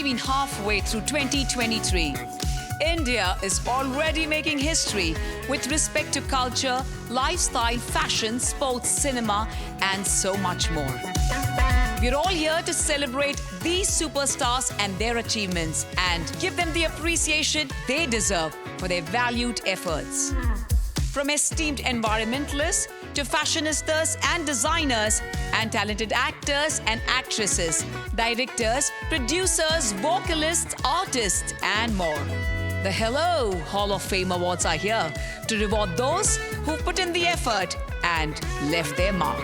been halfway through 2023. India is already making history with respect to culture, lifestyle, fashion, sports, cinema, and so much more. We're all here to celebrate these superstars and their achievements and give them the appreciation they deserve for their valued efforts. From esteemed environmentalists to fashionistas and designers and talented actors and actresses, directors, producers, vocalists, artists, and more. The Hello Hall of Fame Awards are here to reward those who put in the effort and left their mark.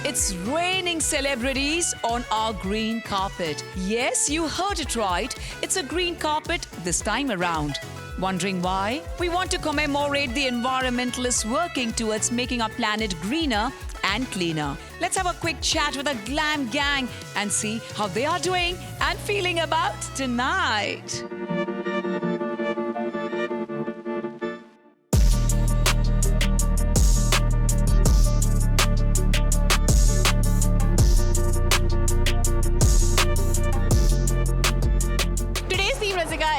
It's raining celebrities on our green carpet. Yes, you heard it right. It's a green carpet this time around. Wondering why? We want to commemorate the environmentalists working towards making our planet greener and cleaner. Let's have a quick chat with a glam gang and see how they are doing and feeling about tonight.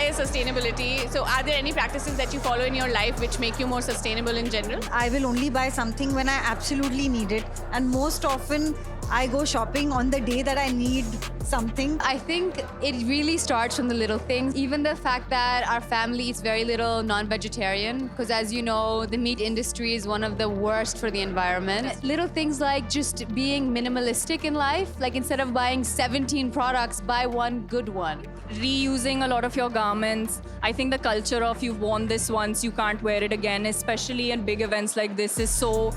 Is sustainability. So are there any practices that you follow in your life which make you more sustainable in general? I will only buy something when I absolutely need it. And most often, I go shopping on the day that I need something. I think it really starts from the little things. Even the fact that our family eats very little non-vegetarian, because as you know, the meat industry is one of the worst for the environment. Little things like just being minimalistic in life, like instead of buying 17 products, buy one good one. Reusing a lot of your garments. I think the culture of you've worn this once, you can't wear it again, especially in big events like this, it's so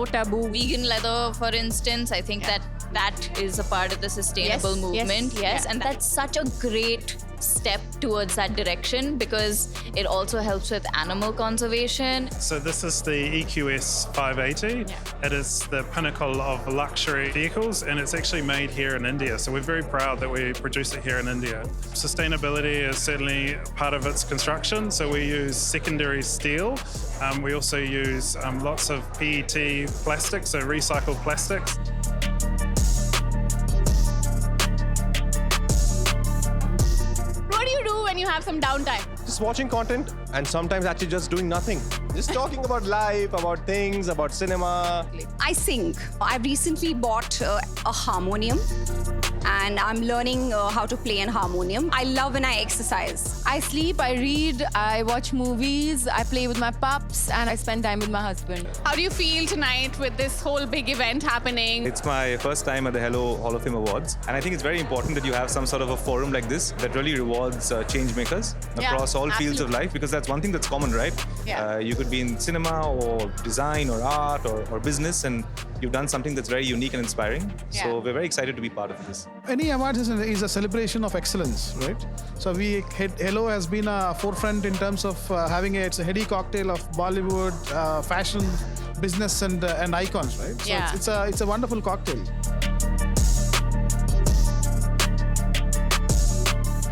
taboo. Vegan leather, for instance, I think that is a part of the sustainable movement. Yes. And that's such a great step towards that direction because it also helps with animal conservation. So this is the EQS 580. It is the pinnacle of luxury vehicles and it's actually made here in India. So we're very proud that we produce it here in India. Sustainability is certainly part of its construction. So we use secondary steel. We also use lots of PET plastics, so recycled plastics. When you have some downtime? Just watching content and sometimes actually just doing nothing. Just talking about life, about things, about cinema. I sing. I recently bought a harmonium and I'm learning how to play an harmonium. I love when I exercise. I sleep, I read, I watch movies, I play with my pups, and I spend time with my husband. How do you feel tonight with this whole big event happening? It's my first time at the Hello Hall of Fame Awards, and I think it's very important that you have some sort of a forum like this that really rewards change makers across all fields of life, because that's one thing that's common, right? You could be in cinema or design or art or business, and you've done something that's very unique and inspiring. So we're very excited to be part of this. Any awards is a celebration of excellence, right? So Hello has been a forefront in terms of having it's a heady cocktail of Bollywood, fashion, business, and icons, right? So it's a wonderful cocktail.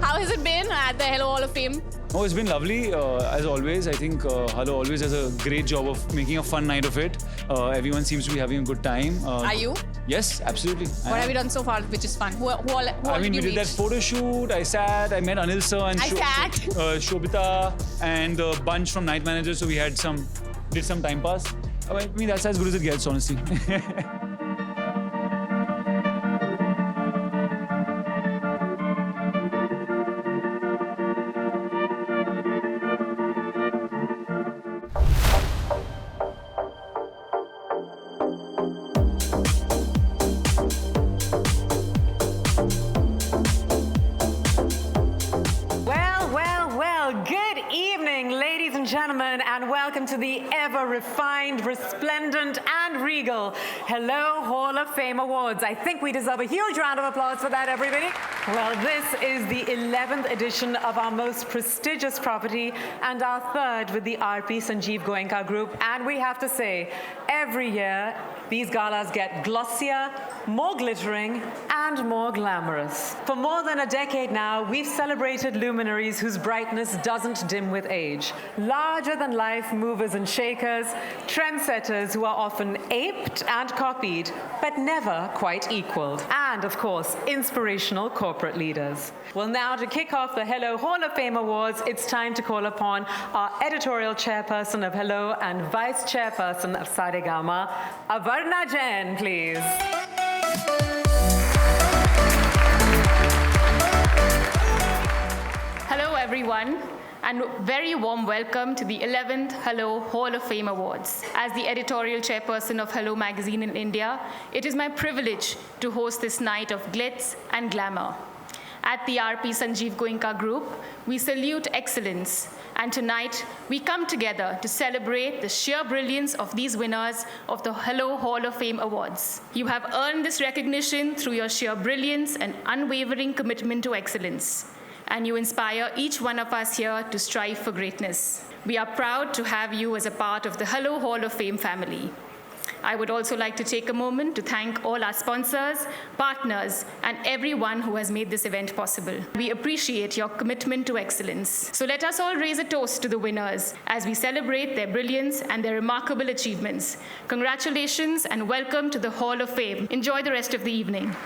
How has it been at the Hello Hall of Fame? Oh, it's been lovely. As always, I think Hello always does a great job of making a fun night of it. Everyone seems to be having a good time. Are you? Yes, absolutely. What have you done so far, which is fun? Who we did that photo shoot. I met Anil sir and Shobita and the bunch from Night Managers. So we did some time pass. I mean, that's as good as it gets, honestly. Gentlemen, and welcome to the ever-refined, resplendent, and regal Hello Hall of Fame Awards. I think we deserve a huge round of applause for that, everybody. Well, this is the 11th edition of our most prestigious property and our third with the RP Sanjeev Goenka Group. And we have to say, every year, these galas get glossier, more glittering, and more glamorous. For more than a decade now, we've celebrated luminaries whose brightness doesn't dim with age. Larger-than-life movers and shakers, trendsetters who are often aped and copied, but never quite equaled. And, of course, inspirational corporate leaders. Well, now to kick off the Hello Hall of Fame Awards, it's time to call upon our editorial chairperson of Hello and vice chairperson of Saregama, Avarna Jain, please. Hello, everyone, and very warm welcome to the 11th Hello Hall of Fame Awards. As the editorial chairperson of Hello magazine in India, it is my privilege to host this night of glitz and glamour. At the RP Sanjeev Goenka Group, we salute excellence, and tonight we come together to celebrate the sheer brilliance of these winners of the Hello Hall of Fame Awards. You have earned this recognition through your sheer brilliance and unwavering commitment to excellence, and you inspire each one of us here to strive for greatness. We are proud to have you as a part of the Hello Hall of Fame family. I would also like to take a moment to thank all our sponsors, partners, and everyone who has made this event possible. We appreciate your commitment to excellence. So let us all raise a toast to the winners as we celebrate their brilliance and their remarkable achievements. Congratulations and welcome to the Hall of Fame. Enjoy the rest of the evening.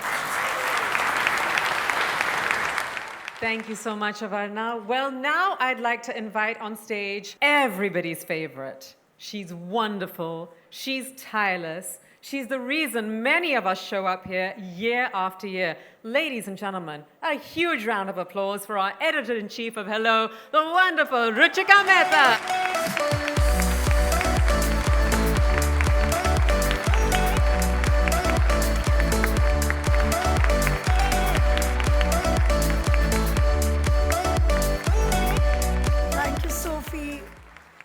Thank you so much, Avarna. Well, now I'd like to invite on stage everybody's favorite. She's wonderful. She's tireless. She's the reason many of us show up here year after year. Ladies and gentlemen, a huge round of applause for our editor-in-chief of Hello, the wonderful Ruchika Mehta.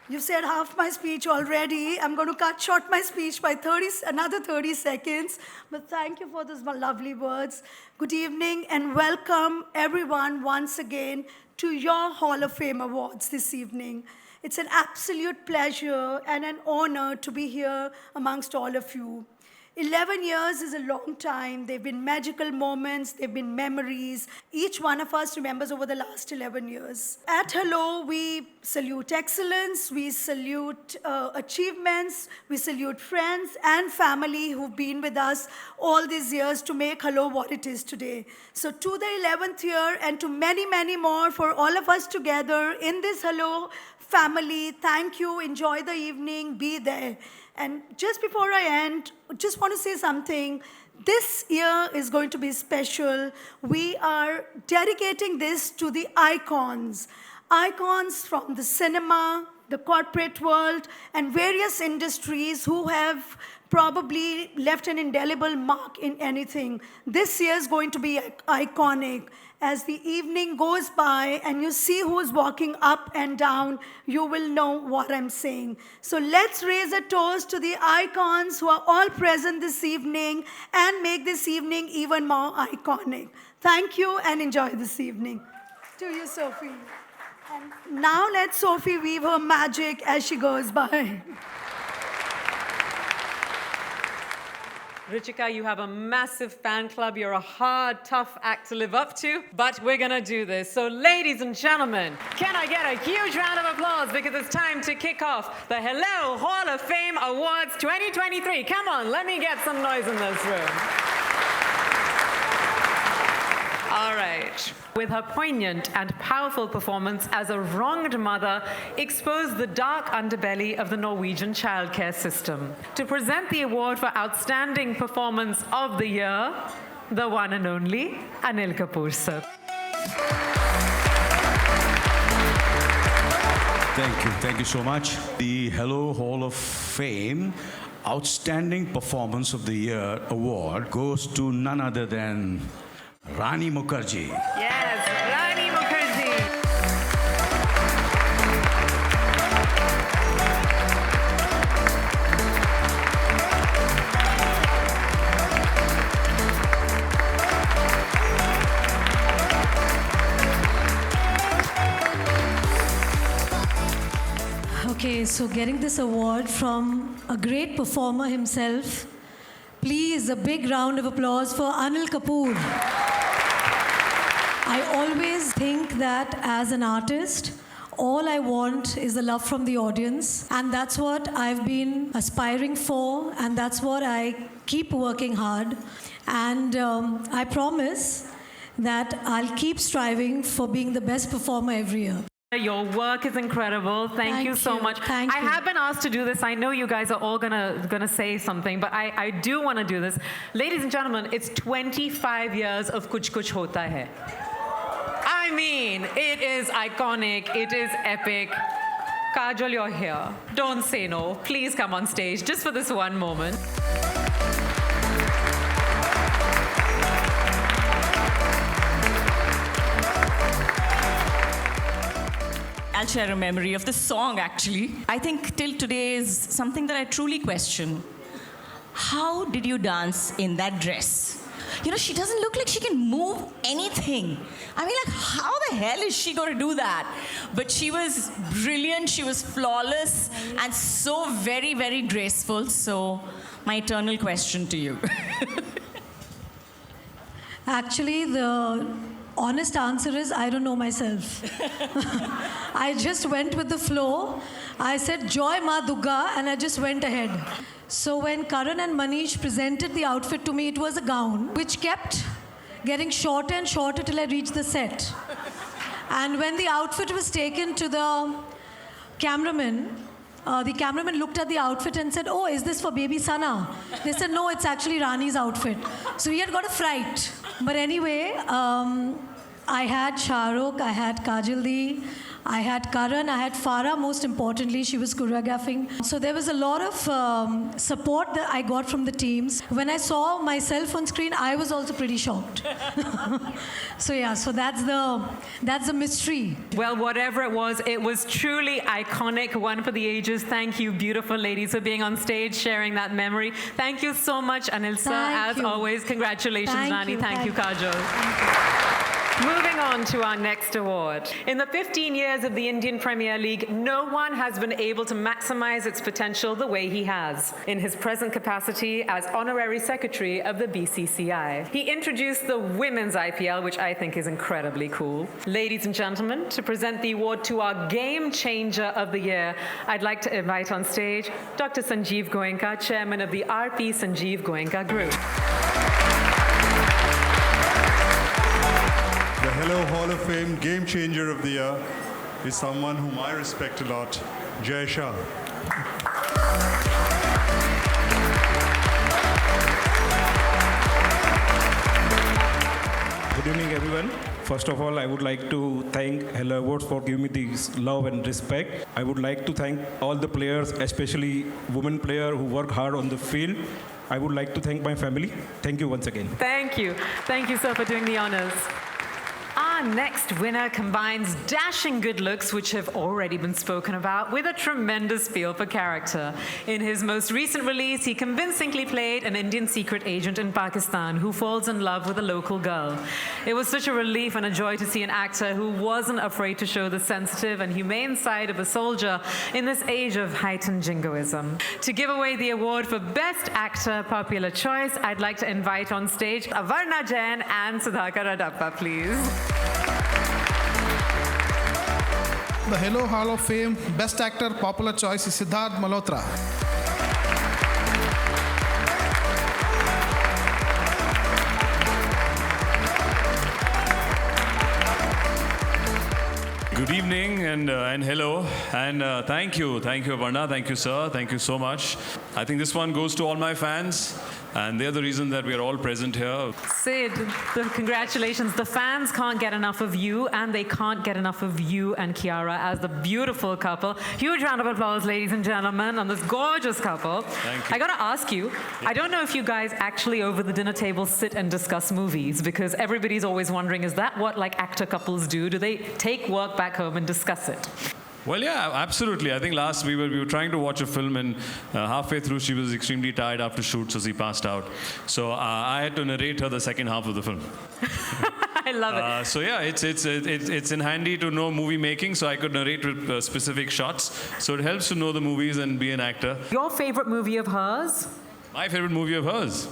You said half my speech already. I'm going to cut short my speech by another 30 seconds. But thank you for those lovely words. Good evening and welcome everyone once again to your Hall of Fame Awards this evening. It's an absolute pleasure and an honor to be here amongst all of you. 11 years is a long time. They've been magical moments. They've been memories. Each one of us remembers over the last 11 years. At Hello, we salute excellence. We salute achievements. We salute friends and family who've been with us all these years to make Hello what it is today. So to the 11th year and to many, many more for all of us together in this Hello family, thank you. Enjoy the evening. Be there. And just before I end, just want to say something. This year is going to be special. We are dedicating this to the icons. Icons from the cinema, the corporate world, and various industries who have probably left an indelible mark in anything. This year is going to be iconic. As the evening goes by and you see who's walking up and down, you will know what I'm saying. So let's raise a toast to the icons who are all present this evening and make this evening even more iconic. Thank you and enjoy this evening. To you, Sophie. And now let Sophie weave her magic as she goes by. Ruchika, you have a massive fan club. You're a hard, tough act to live up to, but we're going to do this. So ladies and gentlemen, can I get a huge round of applause because it's time to kick off the Hello Hall of Fame Awards 2023. Come on, let me get some noise in this room. All right. With her poignant and powerful performance as a wronged mother, exposed the dark underbelly of the Norwegian childcare system. To present the award for Outstanding Performance of the Year, the one and only Anil Kapoor, sir. Thank you so much. The Hello Hall of Fame Outstanding Performance of the Year award goes to none other than Rani Mukherjee. Yes, Rani Mukherjee. Okay, so getting this award from a great performer himself, please a big round of applause for Anil Kapoor. I always think that as an artist, all I want is the love from the audience. And that's what I've been aspiring for. And that's what I keep working hard. And I promise that I'll keep striving for being the best performer every year. Your work is incredible. Thank you so much. I have been asked to do this. I know you guys are all gonna say something, but I do want to do this. Ladies and gentlemen, it's 25 years of Kuch Kuch Hota Hai. I mean, it is iconic. It is epic. Kajol, you're here. Don't say no. Please come on stage just for this one moment. I'll share a memory of this song, actually. I think till today is something that I truly question. How did you dance in that dress? You know, she doesn't look like she can move anything. I mean, like, how the hell is she going to do that? But she was brilliant, she was flawless, and so very, very graceful. So, my eternal question to you. Actually, the honest answer is I don't know myself. I just went with the flow. I said, Joy Ma Durga, and I just went ahead. So when Karan and Manish presented the outfit to me, it was a gown, which kept getting shorter and shorter till I reached the set. And when the outfit was taken to the cameraman looked at the outfit and said, oh, is this for baby Sana? They said, no, it's actually Rani's outfit. So he had got a fright. But anyway, I had Shah Rukh, I had Kajal Di, I had Karan, I had Farah, most importantly, she was choreographing. So there was a lot of support that I got from the teams. When I saw myself on screen, I was also pretty shocked. So yeah, so that's the mystery. Well, whatever it was truly iconic, one for the ages. Thank you, beautiful ladies, for being on stage, sharing that memory. Thank you so much, Anil sir. As always, congratulations, Rani. Thank you, Kajol. Moving on to our next award. In the 15 years of the Indian Premier League, no one has been able to maximize its potential the way he has. In his present capacity as Honorary Secretary of the BCCI, he introduced the Women's IPL, which I think is incredibly cool. Ladies and gentlemen, to present the award to our Game Changer of the Year, I'd like to invite on stage Dr. Sanjeev Goenka, Chairman of the RP Sanjeev Goenka Group. The Hello Hall of Fame Game Changer of the Year is someone whom I respect a lot, Jay Shah. Good evening, everyone. First of all, I would like to thank Hello Awards for giving me this love and respect. I would like to thank all the players, especially women players who work hard on the field. I would like to thank my family. Thank you once again. Thank you. Thank you, sir, for doing the honors. Our next winner combines dashing good looks, which have already been spoken about, with a tremendous feel for character. In his most recent release, he convincingly played an Indian secret agent in Pakistan who falls in love with a local girl. It was such a relief and a joy to see an actor who wasn't afraid to show the sensitive and humane side of a soldier in this age of heightened jingoism. To give away the award for Best Actor Popular Choice, I'd like to invite on stage Avarna Jain and Sudhakar Adappa, please. The Hello Hall of Fame Best Actor Popular Choice is Siddharth Malhotra. Good evening and hello and thank you Aparna, thank you sir, thank you so much. I think this one goes to all my fans. And they're the reason that we are all present here. Sid, congratulations. The fans can't get enough of you, and they can't get enough of you and Kiara as the beautiful couple. Huge round of applause, ladies and gentlemen, on this gorgeous couple. Thank you. I gotta ask you, I don't know if you guys actually over the dinner table sit and discuss movies, because everybody's always wondering, is that what like actor couples do? Do they take work back home and discuss it? Well, yeah, absolutely. I think last we were trying to watch a film, and halfway through she was extremely tired after shoot, so she passed out. So I had to narrate her the second half of the film. I love it. So yeah, it's in handy to know movie making, so I could narrate with specific shots. So it helps to know the movies and be an actor. Your favorite movie of hers? My favorite movie of hers.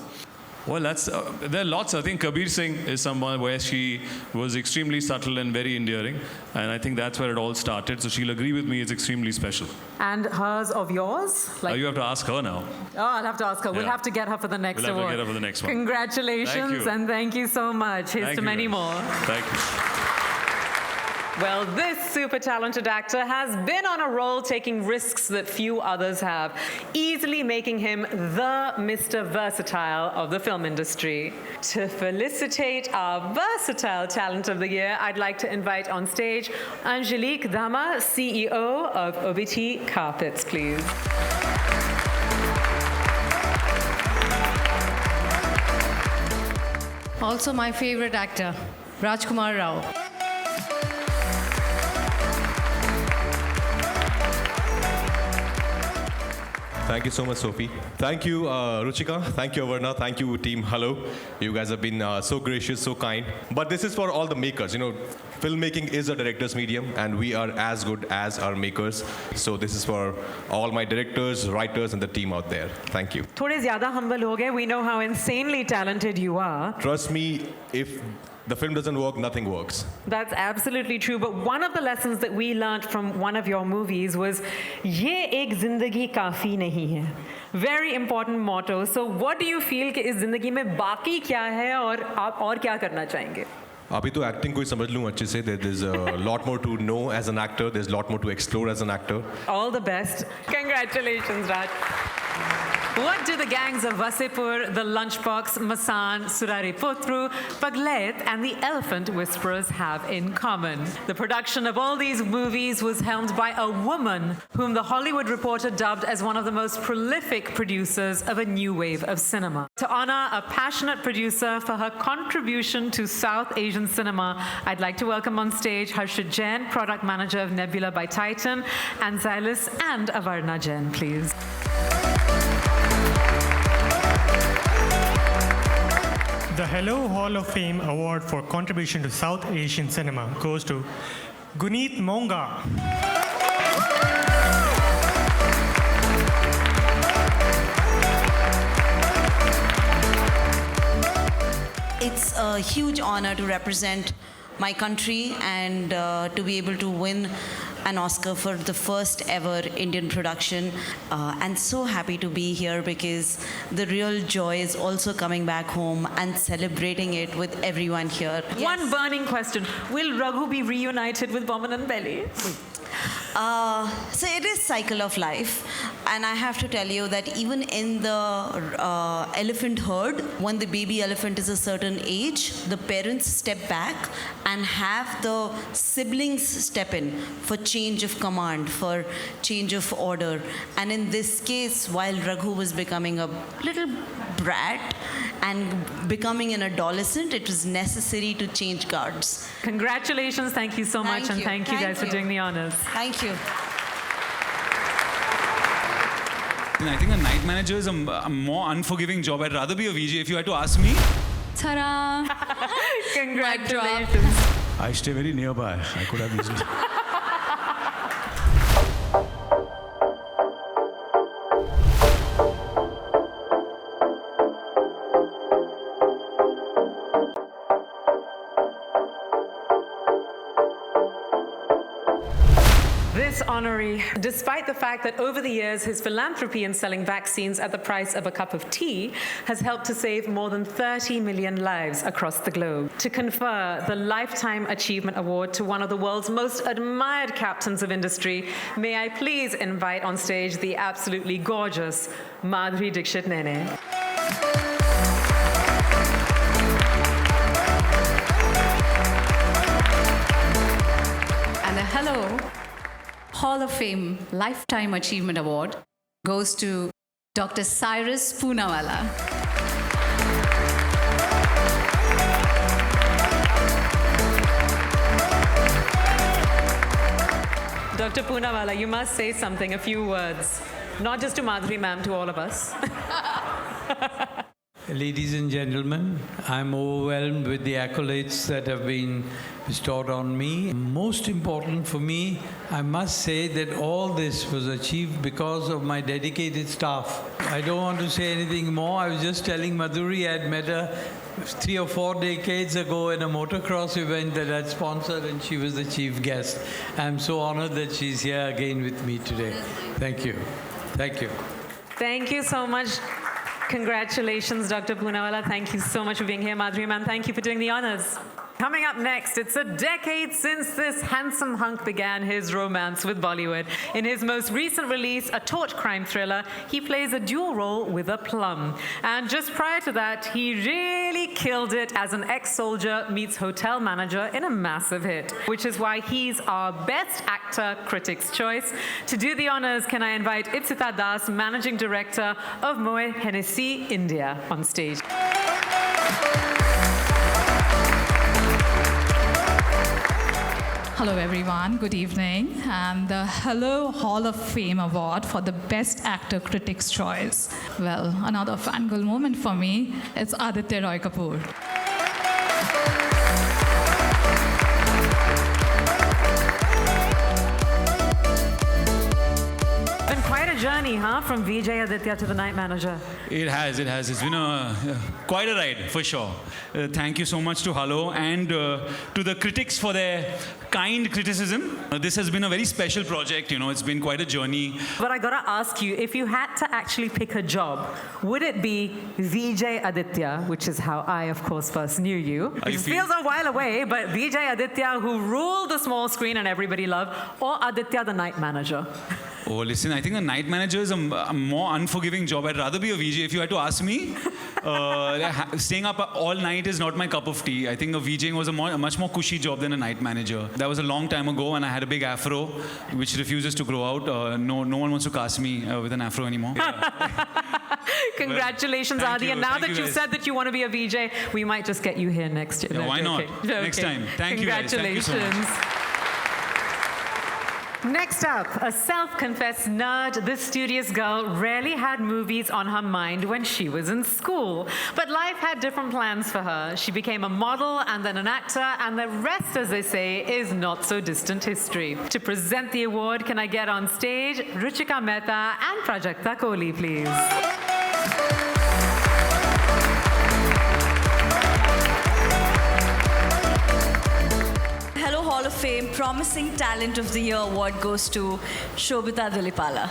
Well, there are lots. I think Kabir Singh is someone where she was extremely subtle and very endearing. And I think that's where it all started. So she'll agree with me, it's extremely special. And hers of yours? You have to ask her now. Oh, I'll have to ask her. We'll Yeah. have to get her for the next We'll have award. to get her for the next one. Congratulations, Thank you. and thank you so much. Here's Thank to you, many guys. more. Thank you. Well, this super talented actor has been on a roll taking risks that few others have, easily making him the Mr. Versatile of the film industry. To felicitate our versatile talent of the year, I'd like to invite on stage Angelique Dama, CEO of OBT Carpets, please. Also my favorite actor, Rajkumar Rao. Thank you so much, Sophie. Thank you, Ruchika. Thank you, Avarna. Thank you, team. Hello. You guys have been so gracious, so kind. But this is for all the makers. You know, filmmaking is a director's medium, and we are as good as our makers. So this is for all my directors, writers, and the team out there. Thank you. थोड़े ज़्यादा humble हो गए. We know how insanely talented you are. Trust me, if the film doesn't work, nothing works. That's absolutely true. But one of the lessons that we learned from one of your movies was, "ये एक जिंदगी काफी नहीं है." Very important motto. So what do you feel कि इस जिंदगी में बाकी क्या है और आप और क्या करना चाहेंगे? अभी तो एक्टिंग को ही समझ लूँ अच्छे से. There's a lot more to know as an actor. There's a lot more to explore as an actor. All the best. Congratulations, Raj. What do the gangs of Vasipur, the Lunchbox, Masan, Surari Putru, Paglet, and the Elephant Whisperers have in common? The production of all these movies was helmed by a woman whom the Hollywood Reporter dubbed as one of the most prolific producers of a new wave of cinema. To honor a passionate producer for her contribution to South Asian cinema, I'd like to welcome on stage Harshit Jain, product manager of Nebula by Titan, and Xylus and Avarna Jain, please. The Hello Hall of Fame Award for contribution to South Asian cinema goes to Guneet Monga. It's a huge honor to represent my country and to be able to win an Oscar for the first ever Indian production. And so happy to be here because the real joy is also coming back home and celebrating it with everyone here. One burning question. Will Raghu be reunited with Boman and Belly? So it is cycle of life, and I have to tell you that even in the elephant herd, when the baby elephant is a certain age, the parents step back and have the siblings step in for change of command, for change of order. And in this case, while Raghu was becoming a little brat and becoming an adolescent, it was necessary to change guards. Congratulations, thank you so much, and thank you guys for doing the honors. Thank you. I think a night manager is a more unforgiving job. I'd rather be a VJ if you had to ask me. Ta-da! Congratulations. I stay very nearby. I could have easily. This honoree, despite the fact that over the years his philanthropy in selling vaccines at the price of a cup of tea has helped to save more than 30 million lives across the globe. To confer the Lifetime Achievement Award to one of the world's most admired captains of industry, may I please invite on stage the absolutely gorgeous Madhuri Dixit Nene. And the Hello Hall of Fame Lifetime Achievement Award goes to Dr. Cyrus Poonawalla. Dr. Poonawalla, you must say something, a few words. Not just to Madhuri ma'am, to all of us. Ladies and gentlemen, I'm overwhelmed with the accolades that have been bestowed on me. Most important for me, I must say that all this was achieved because of my dedicated staff. I don't want to say anything more. I was just telling Madhuri I'd met her 3 or 4 decades ago in a motocross event that I'd sponsored, and she was the chief guest. I'm so honored that she's here again with me today. Thank you. Thank you. Thank you so much. Congratulations, Dr. Poonawalla. Thank you so much for being here. Madhuri ma'am, thank you for doing the honors. Coming up next, it's a decade since this handsome hunk began his romance with Bollywood. In his most recent release, a torch crime thriller, he plays a dual role with a plum. And just prior to that, he really killed it as an ex-soldier meets hotel manager in a massive hit, which is why he's our Best Actor Critics' Choice. To do the honors, can I invite Ipsita Das, Managing Director of Moet Hennessy India, on stage. Hello everyone, good evening. And the Hello Hall of Fame Award for the Best Actor Critics' Choice. Well, another fangirl moment for me. It's Aditya Roy Kapoor. Been quite a journey, huh? From Vijay Aditya to the night manager. It has. It's been quite a ride, for sure. Thank you so much to Hello and to the critics for their kind criticism. This has been a very special project, it's been quite a journey. But I gotta ask you, if you had to actually pick a job, would it be Vijay Aditya, which is how I, of course, first knew you? It feels a while away, but Vijay Aditya, who ruled the small screen and everybody loved, or Aditya, the night manager? Oh, listen, I think the night manager is a more unforgiving job. I'd rather be a VJ. If you had to ask me, staying up all night is not my cup of tea. I think a VJing was a much more cushy job than a night manager. That was a long time ago, and I had a big afro, which refuses to grow out. No one wants to cast me with an afro anymore. Congratulations, Adi. And now that you've said that you want to be a VJ, we might just get you here next year. Yeah, why not? Okay. Next time. Thank you, guys. Congratulations. Thank you so much. Next up, a self-confessed nerd, this studious girl rarely had movies on her mind when she was in school. But life had different plans for her. She became a model and then an actor, and the rest, as they say, is not so distant history. To present the award, can I get on stage Ruchika Mehta and Prajakta Kohli, please? Hello Hall of Fame Promising Talent of the Year award goes to Shobita Dilipala.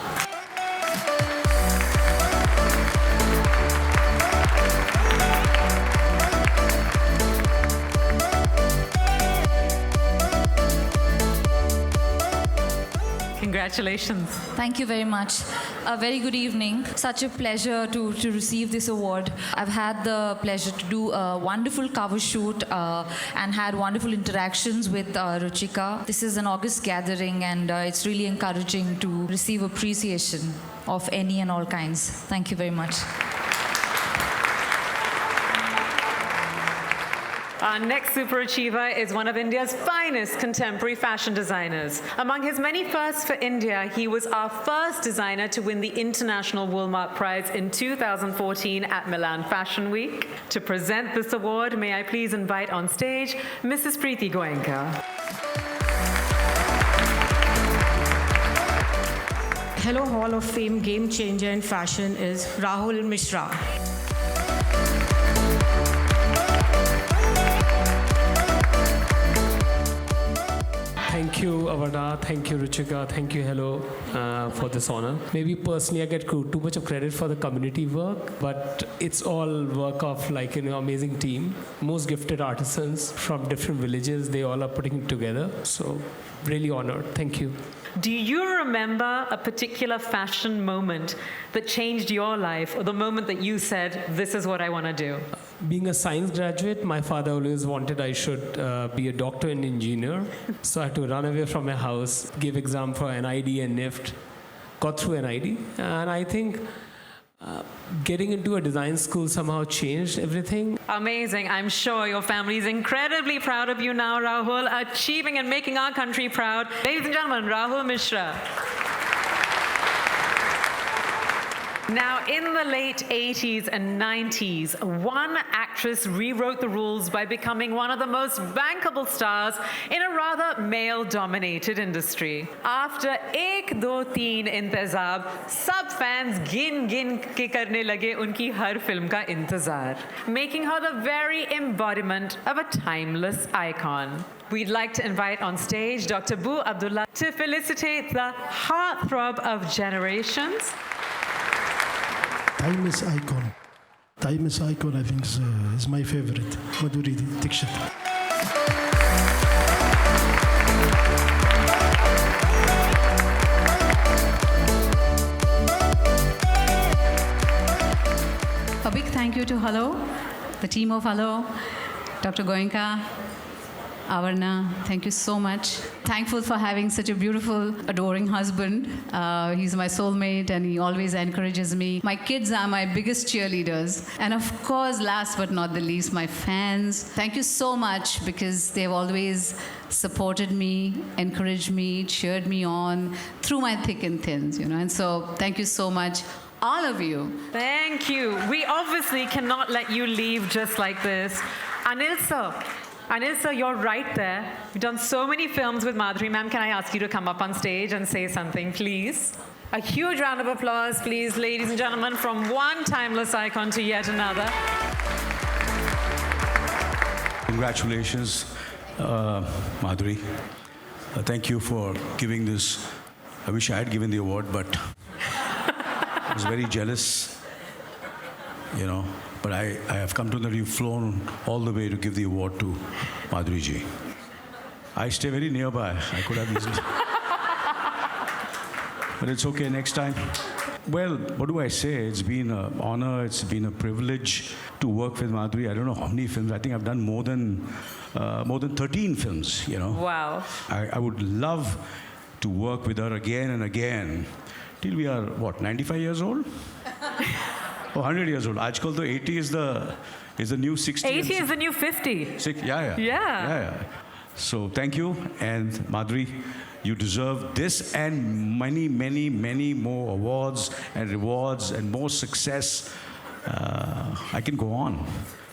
Congratulations. Thank you very much. A very good evening. Such a pleasure to receive this award. I've had the pleasure to do a wonderful cover shoot and had wonderful interactions with Ruchika. This is an August gathering, and it's really encouraging to receive appreciation of any and all kinds. Thank you very much. Our next super achiever is one of India's finest contemporary fashion designers. Among his many firsts for India, he was our first designer to win the International Woolmark Prize in 2014 at Milan Fashion Week. To present this award, may I please invite on stage Mrs. Preeti Goenka. Hello Hall of Fame game changer in fashion is Rahul Mishra. Thank you, Avarna. Thank you, Ruchika. Thank you, Hello, for this honor. Maybe personally, I get too much of credit for the community work, but it's all work of amazing team. Most gifted artisans from different villages. They all are putting it together. So, really honored. Thank you. Do you remember a particular fashion moment that changed your life, or the moment that you said, this is what I want to do? Being a science graduate, my father always wanted I should be a doctor and engineer. So I had to run away from my house, give exam for NID and NIFT, got through NID. And I think getting into a design school somehow changed everything. Amazing. I'm sure your family is incredibly proud of you now, Rahul, achieving and making our country proud. Ladies and gentlemen, Rahul Mishra. Now, in the late 80s and 90s, one actress rewrote the rules by becoming one of the most bankable stars in a rather male-dominated industry. After ek, do, teen intezab, sab fans gin ke karne lage unki har film ka intezar, making her the very embodiment of a timeless icon. We'd like to invite on stage Dr. Bu Abdullah to felicitate the heartthrob of generations. Timeless icon. Timeless icon, I think, is my favorite. Madhuri Dixit. A big thank you to Hello, the team of Hello, Dr. Goenka, Avarna, thank you so much. Thankful for having such a beautiful, adoring husband. He's my soulmate and he always encourages me. My kids are my biggest cheerleaders. And of course, last but not the least, my fans. Thank you so much because they've always supported me, encouraged me, cheered me on through my thick and thins, you know. And so thank you so much. All of you. Thank you. We obviously cannot let you leave just like this. Anil sir, you're right there. You've done so many films with Madhuri ma'am. Can I ask you to come up on stage and say something, please? A huge round of applause, please, ladies and gentlemen, from one timeless icon to yet another. Congratulations, Madhuri. Thank you for giving this. I wish I had given the award, but I was very jealous, you know. But I have come to know that you've flown all the way to give the award to Madhuri ji. I stay very nearby. I could have easily. But it's okay next time. Well, what do I say? It's been an honor. It's been a privilege to work with Madhuri. I don't know how many films. I think I've done more than 13 films, you know. Wow. I would love to work with her again and again till we are, what, 95 years old? Oh, 100 years old. Aajkal to 80 is the new 60. 80 is the new 50. Yeah. So thank you. And Madhuri, you deserve this and many, many, many more awards and rewards and more success. I can go on.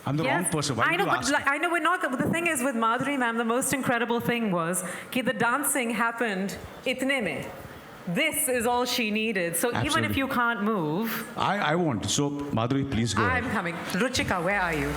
I'm the wrong person. Why I know, did you ask me? I know we're not. But the thing is, with Madhuri ma'am, the most incredible thing was that the dancing happened itne mein. This is all she needed. So Absolutely. even if you can't move, I want. So Madhuri, please go I'm ahead. coming. Ruchika, where are you?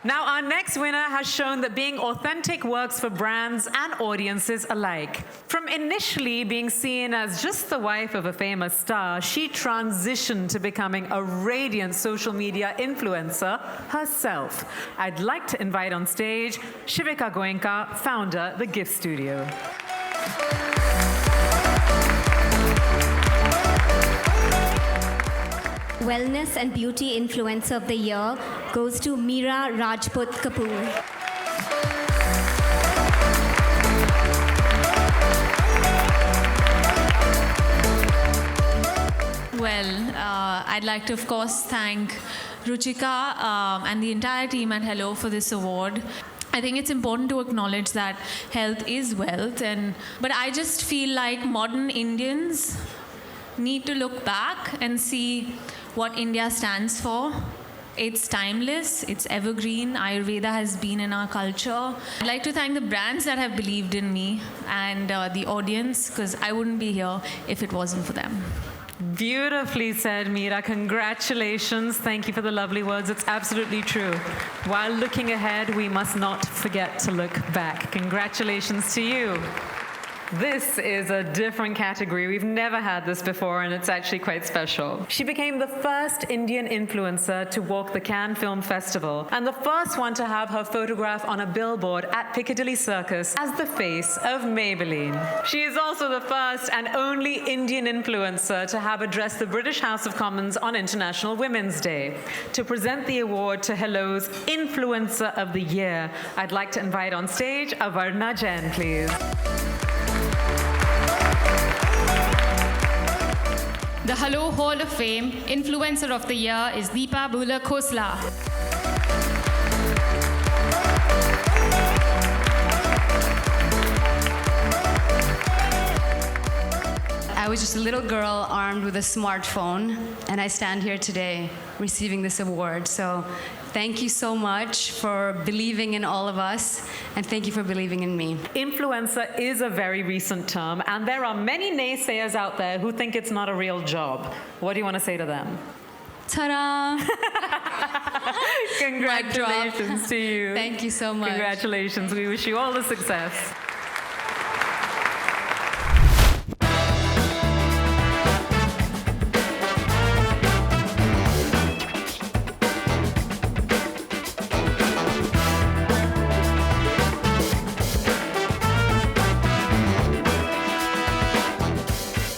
Now, our next winner has shown that being authentic works for brands and audiences alike. From initially being seen as just the wife of a famous star, she transitioned to becoming a radiant social media influencer herself. I'd like to invite on stage Shivika Goenka, founder, The Gift Studio. Wellness and Beauty Influencer of the Year goes to Meera Rajput Kapoor. Well, I'd like to, of course, thank Ruchika and the entire team at Hello for this award. I think it's important to acknowledge that health is wealth, but I just feel like modern Indians need to look back and see what India stands for. It's timeless, it's evergreen. Ayurveda has been in our culture. I'd like to thank the brands that have believed in me and the audience, because I wouldn't be here if it wasn't for them. Beautifully said, Meera. Congratulations. Thank you for the lovely words. It's absolutely true. While looking ahead, we must not forget to look back. Congratulations to you. This is a different category. We've never had this before, and it's actually quite special. She became the first Indian influencer to walk the Cannes Film Festival and the first one to have her photograph on a billboard at Piccadilly Circus as the face of Maybelline. She is also the first and only Indian influencer to have addressed the British House of Commons on International Women's Day. To present the award to Hello's Influencer of the Year, I'd like to invite on stage Avarna Jain, please. The Hello Hall of Fame Influencer of the Year is Deepa Bhula Khosla. I was just a little girl armed with a smartphone, and I stand here today receiving this award. So thank you so much for believing in all of us, and thank you for believing in me. Influencer is a very recent term, and there are many naysayers out there who think it's not a real job. What do you want to say to them? Ta-da! Congratulations to you. Thank you so much. Congratulations. We wish you all the success.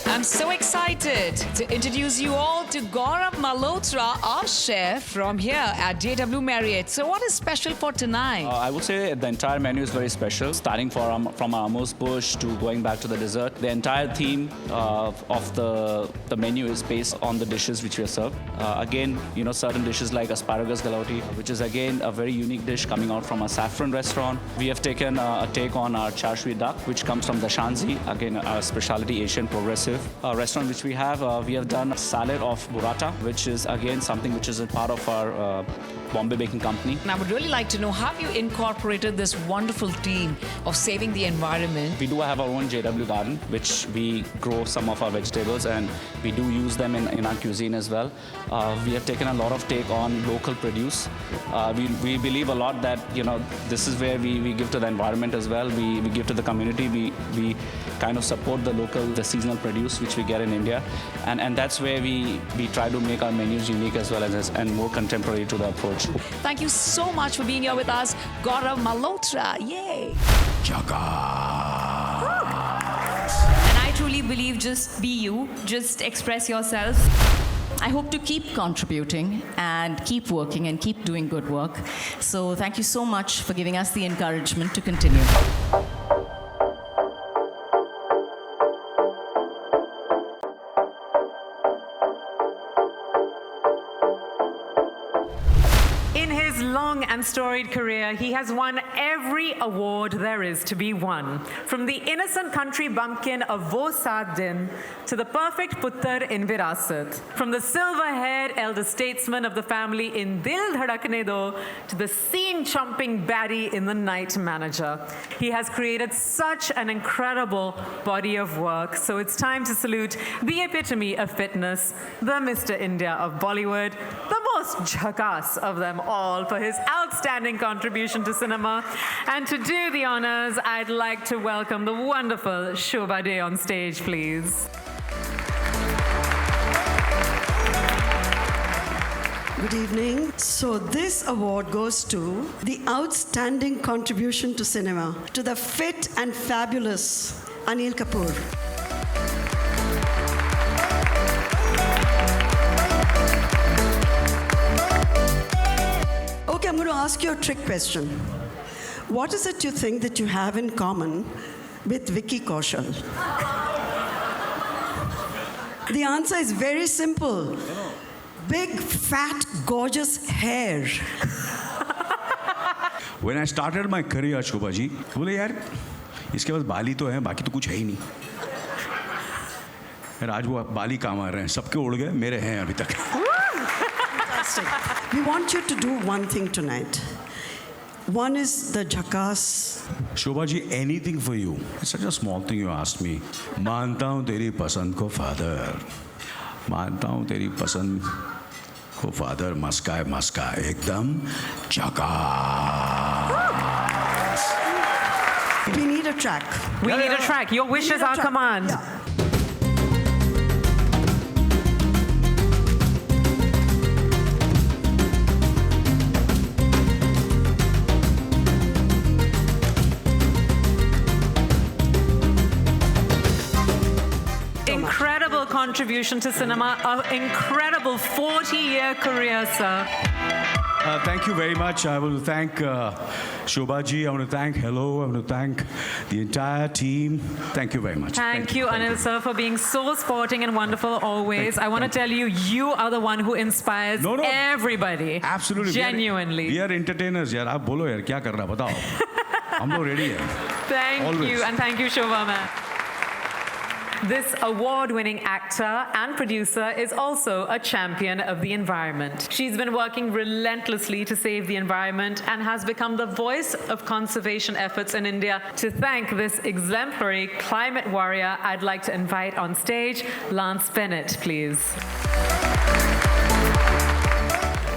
I'm so excited to introduce you all to Gaurav Malhotra, our chef from here at JW Marriott. So what is special for tonight? I would say the entire menu is very special, starting from our amuse bouche to going back to the dessert. The entire theme of the menu is based on the dishes which we serve. Again, certain dishes like asparagus galati, which is again a very unique dish coming out from a saffron restaurant. We have taken a take on our Charshui duck, which comes from the Shanzi, again a specialty Asian progressive restaurant which we have. We have done a salad of burrata, which is again something which is a part of our Bombay Baking Company. And I would really like to know how you incorporated this wonderful theme of saving the environment. We do have our own JW garden, which we grow some of our vegetables, and we do use them in our cuisine as well. We have taken a lot of take on local produce. We believe a lot that this is where we give to the environment as well. We give to the community. We kind of support the seasonal produce which we get in India, and that's where we try to make our menus unique as well as and more contemporary to the approach. Thank you so much for being here with us, Gaurav Malhotra. Yay! And I truly believe just be you, just express yourself. I hope to keep contributing and keep working and keep doing good work. So thank you so much for giving us the encouragement to continue. Long and storied career, he has won every award there is to be won. From the innocent country bumpkin of Wo Saat Din to the perfect puttar in Virasat. From the silver-haired elder statesman of the family in Dil Dhadakne Do to the scene-chomping baddie in The Night Manager. He has created such an incredible body of work. So it's time to salute the epitome of fitness, the Mr. India of Bollywood, the most jhakass of them all, for his outstanding contribution to cinema. And to do the honors, I'd like to welcome the wonderful Shobha Dey on stage, please. Good evening. So this award goes to the outstanding contribution to cinema, to the fit and fabulous Anil Kapoor. Okay, I'm going to ask you a trick question. What is it you think that you have in common with Vicky Kaushal? The answer is very simple. Big, fat, gorgeous hair. When I started my career, Shobha ji, बोले यार इसके पास बाली तो है, बाकी तो कुछ है ही नहीं. यार आज वो बाली काम आ रहे हैं, सबके उड़ गए, मेरे हैं अभी तक. We want you to do one thing tonight. One is the jhakass. Shobha ji, anything for you. It's such a small thing you asked me. मानता हूँ तेरी पसंद को father. मानता हूँ तेरी पसंद को father. मस्का एकदम जहकास. We need a a track. We need a track. Your wish is our command. Yeah. Incredible contribution to cinema, an incredible 40-year career, sir. Thank you very much. I want to thank Shobhaji. I want to thank Hello. I want to thank the entire team. Thank you very much. Thank you, Anil sir, for being so sporting and wonderful always. I want to tell you, you are the one who inspires everybody. Absolutely. Genuinely. We are entertainers, yaar. आप बोलो यार क्या कर रहा बताओ. हम लोग ready हैं. Thank Always. you, and thank you, Shobha ma'am. This award-winning actor and producer is also a champion of the environment. She's been working relentlessly to save the environment and has become the voice of conservation efforts in India. To thank this exemplary climate warrior, I'd like to invite on stage Lance Bennett, please.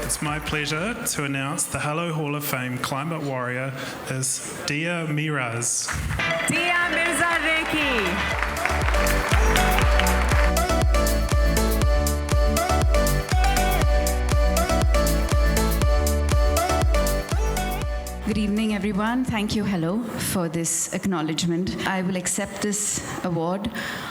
It's my pleasure to announce the Hello Hall of Fame climate warrior is Dia Miraz. Dia Mirza Reiki. Good evening, everyone. Thank you, Hello, for this acknowledgement. I will accept this award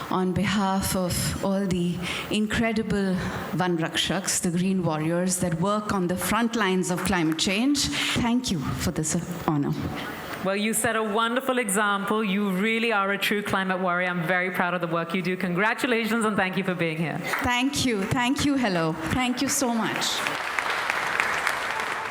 on behalf of all the incredible Van Rakshaks, the green warriors that work on the front lines of climate change. Thank you for this honor. Well, you set a wonderful example. You really are a true climate warrior. I'm very proud of the work you do. Congratulations and thank you for being here. Thank you. Thank you, Hello. Thank you so much.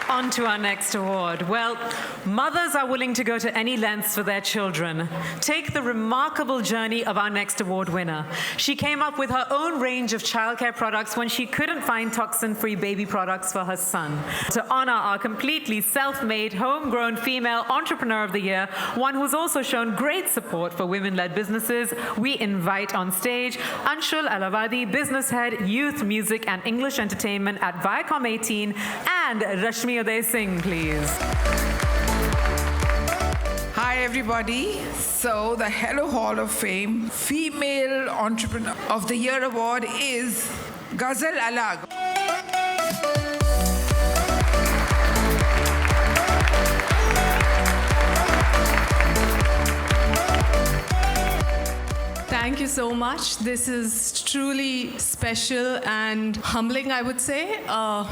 On to our next award. Well, mothers are willing to go to any lengths for their children. Take the remarkable journey of our next award winner. She came up with her own range of childcare products when she couldn't find toxin-free baby products for her son. To honor our completely self-made, homegrown female entrepreneur of the year, one who's also shown great support for women-led businesses, we invite on stage Anshul Alavadi, business head, youth, music, and English entertainment at Viacom 18, and Rashmi Uday Singh, please. Hi, everybody. So, the Hello Hall of Fame Female Entrepreneur of the Year award is Ghazal Alag. Thank you so much. This is truly special and humbling, I would say,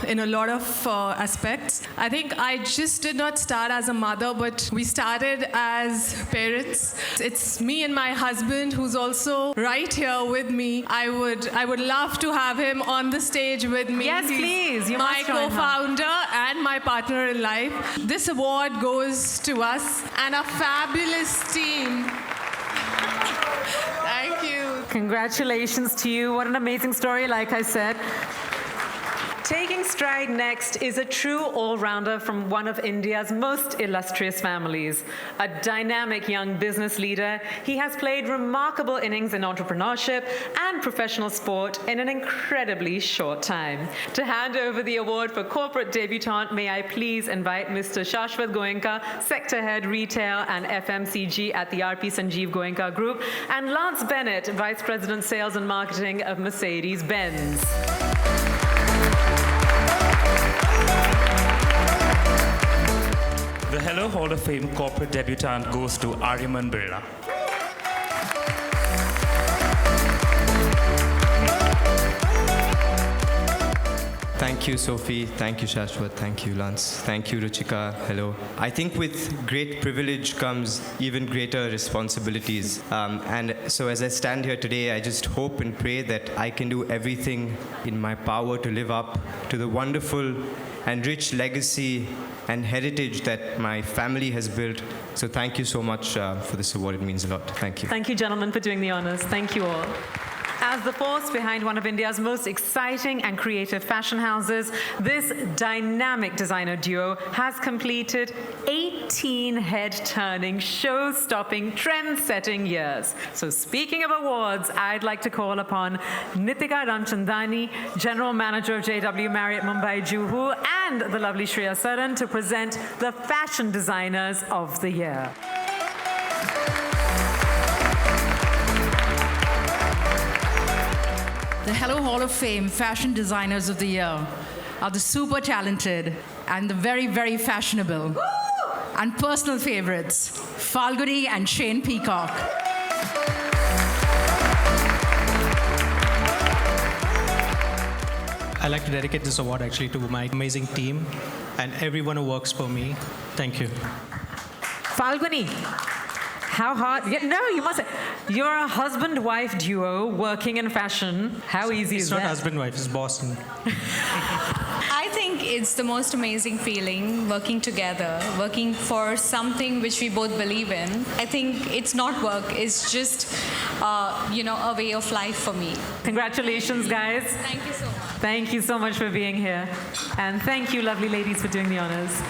in a lot of aspects. I think I just did not start as a mother, but we started as parents. It's me and my husband who's also right here with me. I would love to have him on the stage with me. Yes, please. You my must join her. co-founder and my partner in life. This award goes to us and a fabulous team. Thank you. Congratulations to you. What an amazing story, like I said. Taking stride next is a true all-rounder from one of India's most illustrious families. A dynamic young business leader, he has played remarkable innings in entrepreneurship and professional sport in an incredibly short time. To hand over the award for corporate debutante, may I please invite Mr. Shashwat Goenka, Sector Head Retail and FMCG at the RP Sanjeev Goenka Group, and Lance Bennett, Vice President Sales and Marketing of Mercedes-Benz. The Hello Hall of Fame corporate debutante goes to Aryaman Birla. Thank you, Sophie. Thank you, Shashwat. Thank you, Lance. Thank you, Ruchika. Hello. I think with great privilege comes even greater responsibilities. And so as I stand here today, I just hope and pray that I can do everything in my power to live up to the wonderful and rich legacy and heritage that my family has built. So thank you so much for this award. It means a lot. Thank you. Thank you, gentlemen, for doing the honors. Thank you all. As the force behind one of India's most exciting and creative fashion houses, this dynamic designer duo has completed 18 head-turning, show-stopping, trend-setting years. So speaking of awards, I'd like to call upon Nitika Ramchandani, General Manager of JW Marriott Mumbai Juhu, and the lovely Shreya Saran to present the Fashion Designers of the Year. The Hello Hall of Fame Fashion Designers of the Year are the super talented and the very, very fashionable and personal favorites, Falguni and Shane Peacock. I'd like to dedicate this award actually to my amazing team and everyone who works for me. Thank you. Falguni, how hard? Yeah, no, you must. You're a husband-wife duo working in fashion. How easy is that? It's not husband-wife, it's boss. I think it's the most amazing feeling working together, working for something which we both believe in. I think it's not work, it's just, a way of life for me. Congratulations, guys. Thank you so much. Thank you so much for being here. And thank you, lovely ladies, for doing the honors.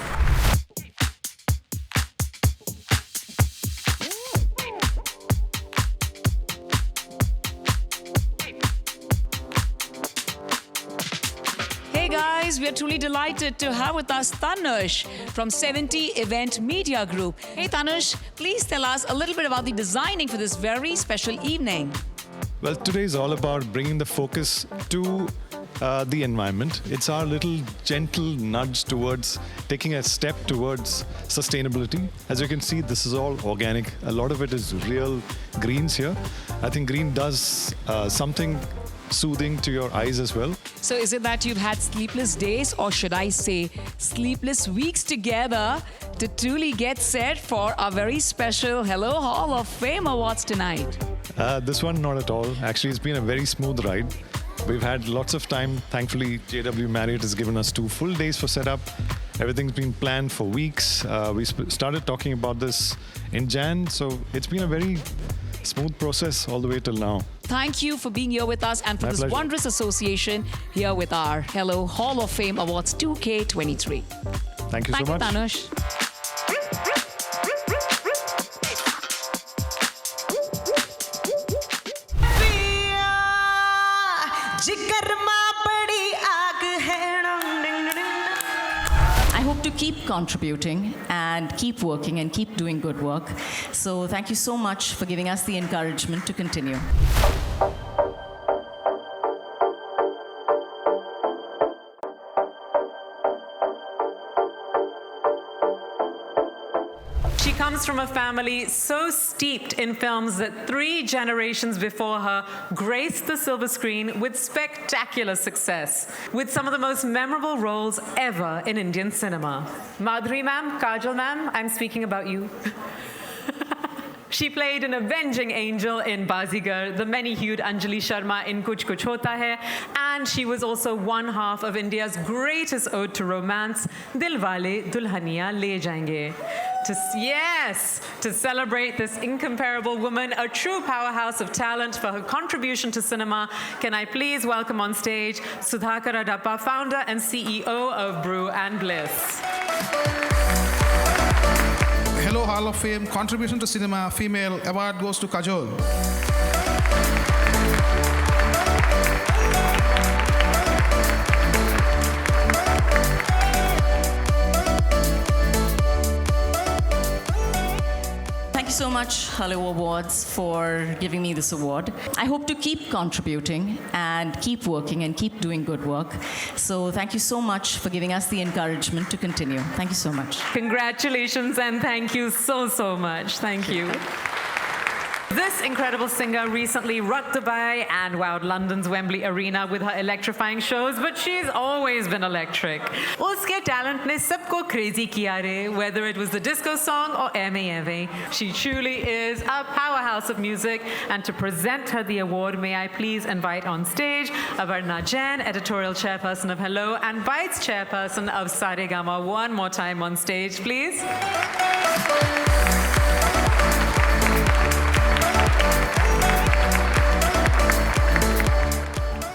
Hey guys, we are truly delighted to have with us Tanush from 70 Event Media Group. Hey Tanush, please tell us a little bit about the designing for this very special evening. Well, today is all about bringing the focus to the environment. It's our little gentle nudge towards taking a step towards sustainability. As you can see, this is all organic. A lot of it is real greens here. I think green does something soothing to your eyes as well. So is it that you've had sleepless days, or should I say sleepless weeks together to truly get set for our very special Hello Hall of Fame Awards tonight? This one, not at all. Actually, it's been a very smooth ride. We've had lots of time. Thankfully, JW Marriott has given us 2 full days for setup. Everything's been planned for weeks. We started talking about this in Jan, so it's been a very smooth process all the way till now. Thank you for being here with us and for My this pleasure. wondrous association here with our Hello Hall of Fame Awards 2K23. Thank you so much. Thank you, Tanush. I hope to keep contributing and keep working and keep doing good work. So thank you so much for giving us the encouragement to continue. She comes from a family so steeped in films that 3 generations before her graced the silver screen with spectacular success, with some of the most memorable roles ever in Indian cinema. Madhuri ma'am, Kajal ma'am, I'm speaking about you. She played an avenging angel in Bazigar, the many-hued Anjali Sharma in Kuch Kuch Hota Hai, and she was also one half of India's greatest ode to romance, Dilwale Dulhaniya Le Jayenge. To celebrate this incomparable woman, a true powerhouse of talent for her contribution to cinema, can I please welcome on stage Sudhakar Adappa, founder and CEO of Brew and Bliss. Hello Hall of Fame Contribution to Cinema Female Award goes to Kajol. Thank you so much, Hello Awards, for giving me this award. I hope to keep contributing and keep working and keep doing good work. So thank you so much for giving us the encouragement to continue. Thank you so much. Congratulations and thank you so, so much. Thank you. This incredible singer recently rocked Dubai and wowed London's Wembley Arena with her electrifying shows, but she's always been electric. Uske talent ne sabko crazy kiya re, whether it was the disco song or M.A.V. She truly is a powerhouse of music, and to present her the award, may I please invite on stage Avarna Jain, editorial chairperson of Hello and vice chairperson of Saregama. One more time on stage, please.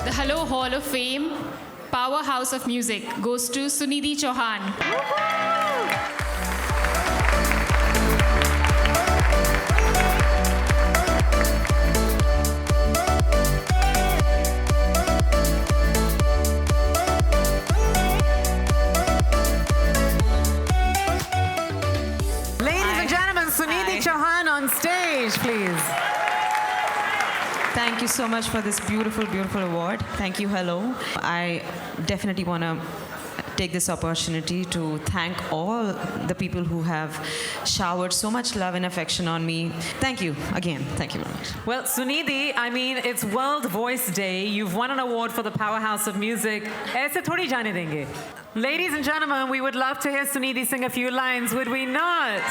The Hello Hall of Fame Powerhouse of Music goes to Sunidhi Chauhan. Ladies and gentlemen, Sunidhi Chauhan on stage, please. Thank you so much for this beautiful, beautiful award. Thank you, Hello. I definitely want to take this opportunity to thank all the people who have showered so much love and affection on me. Thank you again. Thank you very much. Well, Sunidhi, I mean, it's World Voice Day. You've won an award for the powerhouse of music. Aise thodi jaane denge. Ladies and gentlemen, we would love to hear Sunidhi sing a few lines, would we not?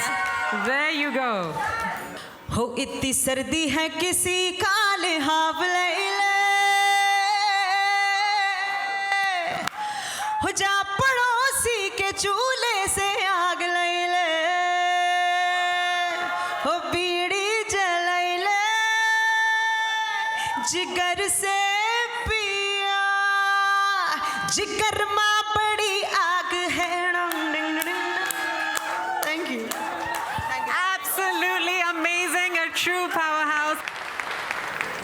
There you go. हो इतनी सर्दी है किसी का लिहाफ ले ले हो जा पड़ोसी के चूल्हे से आग ले ले हो बीड़ी जलाई ले जिगर से पिया जिगर माँ बड़ी आग है Thank you. Absolutely amazing, a true powerhouse.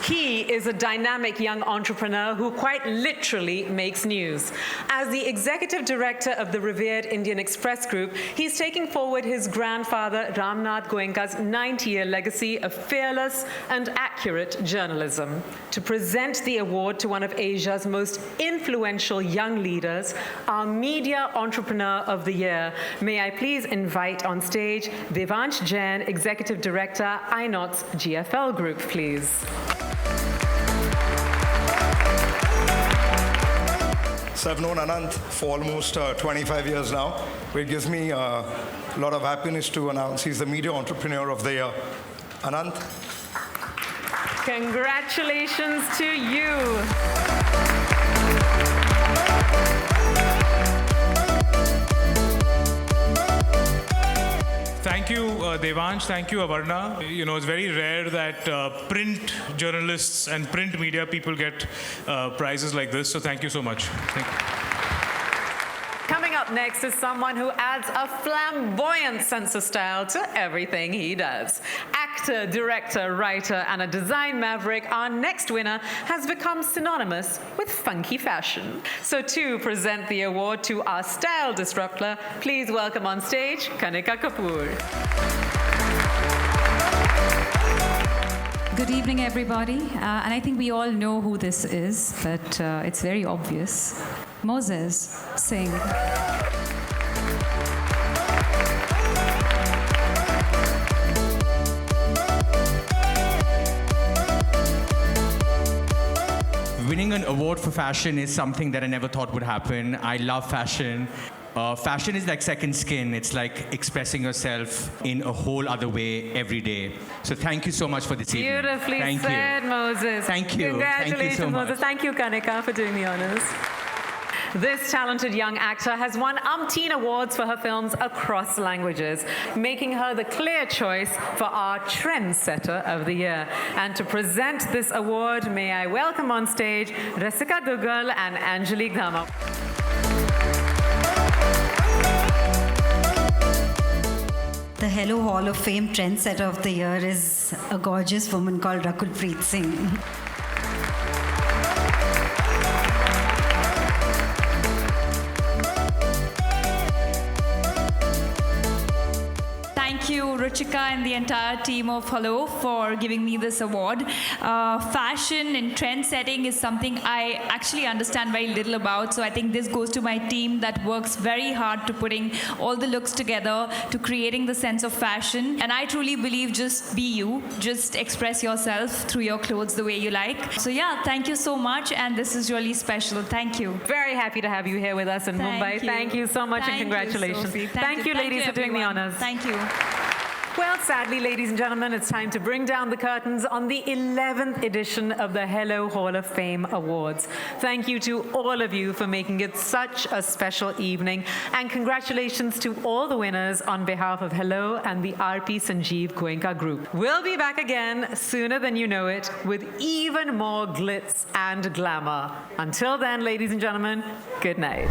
He is a dynamic young entrepreneur who quite literally makes news. As the executive director of the revered Indian Express Group, he's taking forward his grandfather Ramnath Goenka's 90-year legacy of fearless and accurate journalism. To present the award to one of Asia's most influential young leaders, our Media Entrepreneur of the Year, may I please invite on stage Devansh Jain, Executive Director, Inox GFL Group, please. So I've known Anant for almost 25 years now. It gives me a lot of happiness to announce he's the Media Entrepreneur of the Year. Anant. Congratulations to you. Thank you, Devansh. Thank you, Avarna. You know, it's very rare that print journalists and print media people get prizes like this. So thank you so much. Thank you. Coming up next is someone who adds a flamboyant sense of style to everything he does. Actor, director, writer, and a design maverick, our next winner has become synonymous with funky fashion. So to present the award to our style disruptor, please welcome on stage Kanika Kapoor. Good evening, everybody. And I think we all know who this is, but it's very obvious. Moses, sing. Winning an award for fashion is something that I never thought would happen. I love fashion. Fashion is like second skin. It's like expressing yourself in a whole other way every day. So thank you so much for this evening. Beautifully Thank said, you. Moses. Thank you. Congratulations, Thank you so much. Moses. Thank you, Kanika, for doing the honors. This talented young actor has won umpteen awards for her films across languages, making her the clear choice for our trendsetter of the year. And to present this award, may I welcome on stage Rasika Dugal and Angelique Dhama. The Hello Hall of Fame trendsetter of the year is a gorgeous woman called Rakulpreet Singh. Thank you, Ruchika and the entire team of Hello for giving me this award. Fashion and trend setting is something I actually understand very little about, so I think this goes to my team that works very hard to putting all the looks together, to creating the sense of fashion. And I truly believe just be you, just express yourself through your clothes the way you like. So yeah, thank you so much, and this is really special. Thank you. Very happy to have you here with us in Mumbai. Thank you so much and congratulations. Thank you, ladies, for doing the honors. Thank you. Well, sadly, ladies and gentlemen, it's time to bring down the curtains on the 11th edition of the Hello Hall of Fame Awards. Thank you to all of you for making it such a special evening, and congratulations to all the winners on behalf of Hello and the RP Sanjeev Goenka Group. We'll be back again sooner than you know it with even more glitz and glamour. Until then, ladies and gentlemen, good night.